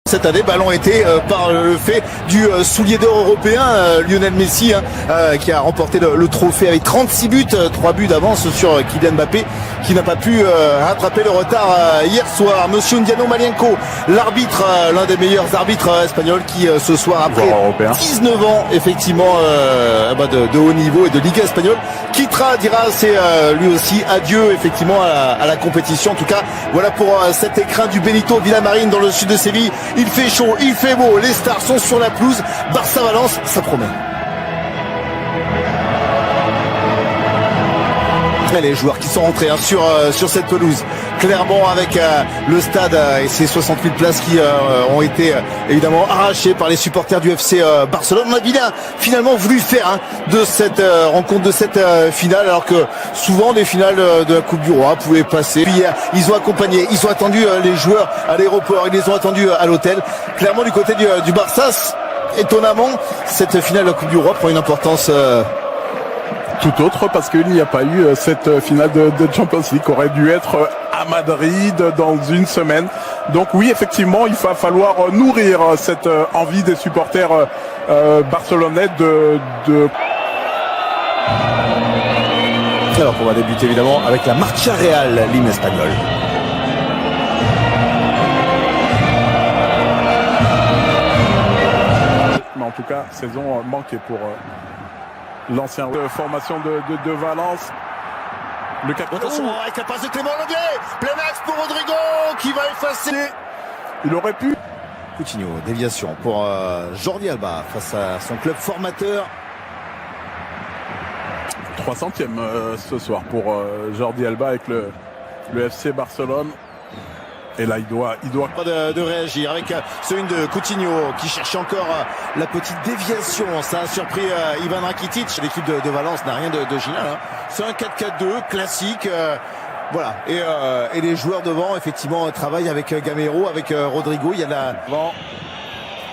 Cette année, ballon été par le fait du soulier d'or européen, Lionel Messi, qui a remporté le trophée avec 36 buts, 3 buts d'avance sur Kylian Mbappé, qui n'a pas pu rattraper le retard hier soir. Monsieur Ndiano Malienko, l'arbitre, l'un des meilleurs arbitres espagnols, qui ce soir, après 19 ans, effectivement, de haut niveau et de Ligue espagnole, quittera, dira, c'est lui aussi adieu, effectivement, à la compétition. En tout cas, voilà pour cet écrin du Benito Villamarín dans le sud de Séville. Il fait chaud, il fait beau, les stars sont sur la pelouse. Barça-Valence, ça promet. Et les joueurs qui sont rentrés sur cette pelouse, clairement avec le stade et ses 60 000 places qui ont été évidemment arrachées par les supporters du FC Barcelone. On a bien finalement voulu faire de cette rencontre, de cette finale, alors que souvent des finales de la Coupe du Roi pouvaient passer. Puis ils ont accompagné, ils ont attendu les joueurs à l'aéroport, ils les ont attendus à l'hôtel. Clairement du côté du Barça, étonnamment, cette finale de la Coupe du Roi prend une importance tout autre, parce qu'il n'y a pas eu cette finale de Champions League qui aurait dû être à Madrid dans une semaine. Donc oui, effectivement, il va falloir nourrir cette envie des supporters barcelonais de... Alors on va débuter évidemment avec la Marcha Real, l'hymne espagnol. Mais en tout cas, saison manquée pour l'ancienne formation de Valence. Le attention avec la passe de Clément Lenglet, plein axe pour Rodrigo qui va effacer. Il aurait pu. Coutinho, déviation pour Jordi Alba face à son club formateur. 300e ce soir pour Jordi Alba avec le FC Barcelone. Et là, il doit pas de réagir avec celui de Coutinho qui cherche encore la petite déviation. Ça a surpris Ivan Rakitic. L'équipe de Valence n'a rien de génial. C'est un 4-4-2 classique. Voilà. Et les joueurs devant, effectivement, travaillent avec Gamero, avec Rodrigo. Il y a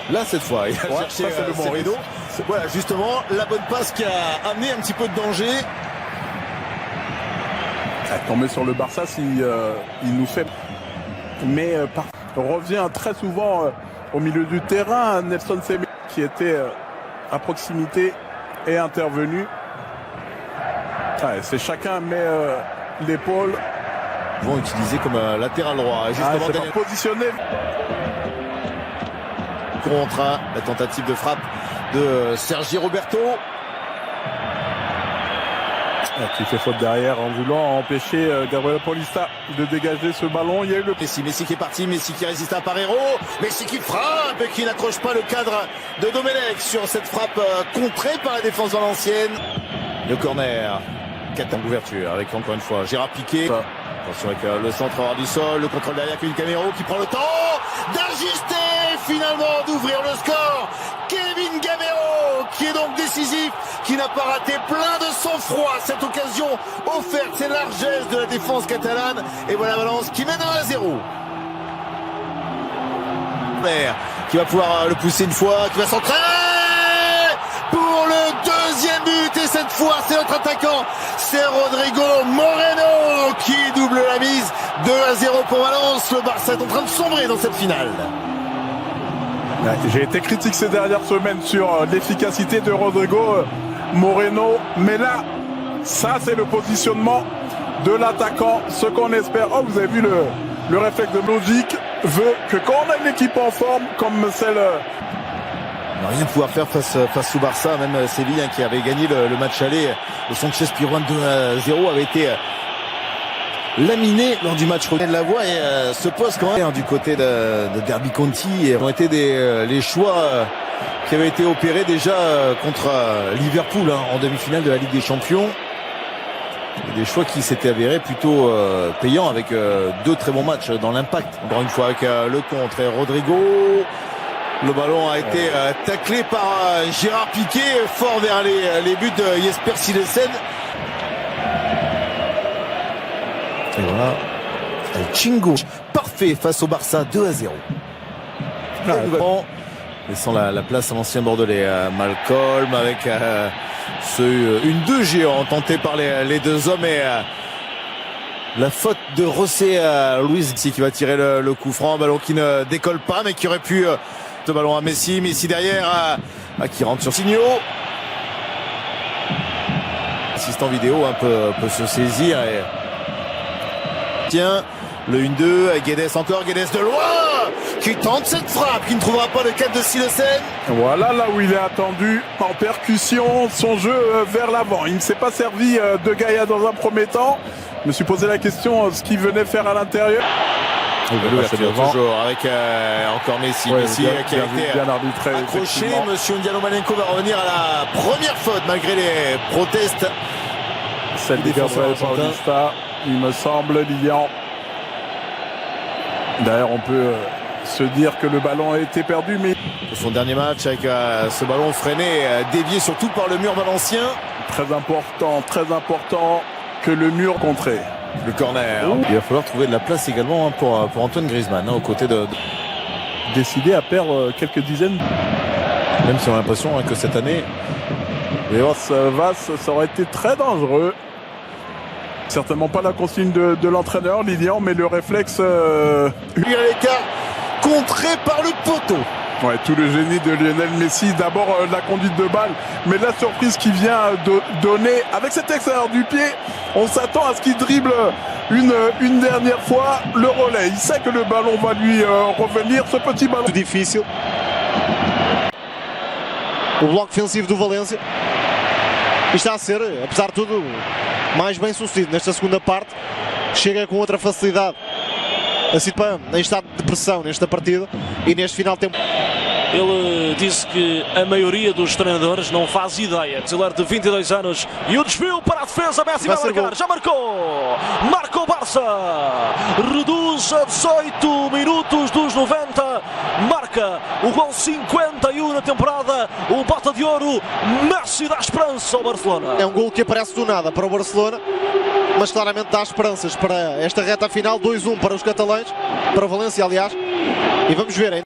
là, cette fois, il a cherché le bon rideau. Voilà, justement, la bonne passe qui a amené un petit peu de danger. Tomber sur le Barça il nous fait... Mais revient très souvent au milieu du terrain. Nelson Semedo qui était à proximité est intervenu. C'est chacun met l'épaule. Ils vont utiliser comme latéral droit. Justement, positionné. Contre la tentative de frappe de Sergi Roberto. Qui fait faute derrière en voulant empêcher Gabriel Paulista de dégager ce ballon. Il y a eu le Messi qui est parti, Messi qui résiste à Parero, Messi qui frappe et qui n'accroche pas le cadre de Domenech sur cette frappe contrée par la défense valencienne. Le corner, 4 en ouverture avec encore une fois Gérard Piqué. Attention avec le centre hors du sol, le contrôle derrière Kevin Gamero qui prend le temps d'ajuster, finalement d'ouvrir le score. Kevin Gamero qui est donc décisif, qui n'a pas raté, plein de sang-froid cette occasion offerte, c'est largesse de la défense catalane. Et voilà Valence qui mène 1-0. Qui va pouvoir le pousser une fois, qui va centrer pour le deuxième but, et cette fois c'est notre attaquant, c'est Rodrigo Moreno qui double la mise. 2-0 pour Valence. Le Barça est en train de sombrer dans cette finale. J'ai été critique ces dernières semaines sur l'efficacité de Rodrigo Moreno, mais là, ça c'est le positionnement de l'attaquant, ce qu'on espère. Oh, vous avez vu le réflexe de logique veut que quand on a une équipe en forme comme celle... Rien pouvoir faire face au Barça, même Séville qui avait gagné le match aller. Le Sanchez Pirouane 2-0 avait été laminé lors du match de la voix et se pose quand même du côté de Derby County. Et ont été les choix qui avaient été opérés déjà contre Liverpool en demi-finale de la Ligue des Champions. Des choix qui s'étaient avérés plutôt payants avec 2 très bons matchs dans l'impact. Encore une fois avec le contre et Rodrigo. Le ballon a été taclé par Gérard Piqué, fort vers les buts de Jesper Silesen. Et voilà, El Chingo, parfait face au Barça, 2-0. Laissant la place à l'ancien Bordelais, Malcolm avec une 2 géant tentée par les deux hommes et La faute de José Luis qui va tirer le coup franc, ballon qui ne décolle pas mais qui aurait pu ce ballon à Messi. Messi derrière qui rentre sur Signo. Assistant vidéo peut se saisir et tiens le 1-2, Guedes encore, Guedes de loin qui tente cette frappe qui ne trouvera pas le cadre de Silesen. Voilà là où il est attendu en percussion, son jeu vers l'avant. Il ne s'est pas servi de Gaïa dans un premier temps. Je me suis posé la question ce qu'il venait faire à l'intérieur. L'ouverture toujours avec encore Messi. Ouais, Messi qui a été bien arbitré, accroché. Monsieur Ndiano Malenko va revenir à la première faute malgré les protestes. Celle de Gabriel Paulista, il me semble, Lilian. D'ailleurs, on peut se dire que le ballon a été perdu, mais son dernier match avec ce ballon freiné, dévié surtout par le mur valencien. Très important que le mur contré. Le corner. Il va falloir trouver de la place également pour Antoine Griezmann, aux côtés de... Décidé à perdre quelques dizaines. Même si on a l'impression que cette année... ça aurait été très dangereux. Certainement pas la consigne de l'entraîneur Lilian, mais le réflexe... Il y a l'écart contré par le poteau. Ouais, tout le génie de Lionel Messi. D'abord la conduite de balle, mais la surprise qui vient de donner avec cet extérieur du pied. On s'attend à ce qu'il dribble une dernière fois le relais. Il sait que le ballon va lui revenir, ce petit ballon. Difícil. O bloco defensivo do Valência. E está a ser, apesar de tudo, mais bem sucedido nesta segunda parte. Chega com outra facilidade a Sipan em estado de pressão nesta partida e neste final de tempo. Ele disse que a maioria dos treinadores não faz ideia. Brasileiro de 22 anos e o desvio para a defesa. Messi vai marcar, já marcou. Marca o Barça. Reduz a 18 minutos dos 90. Marca o gol 51 na temporada. O bota de ouro. Messi dá esperança ao Barcelona. É um gol que aparece do nada para o Barcelona, mas claramente dá esperanças para esta reta final. 2-1 para os catalães, para o Valência aliás. E vamos ver, hein?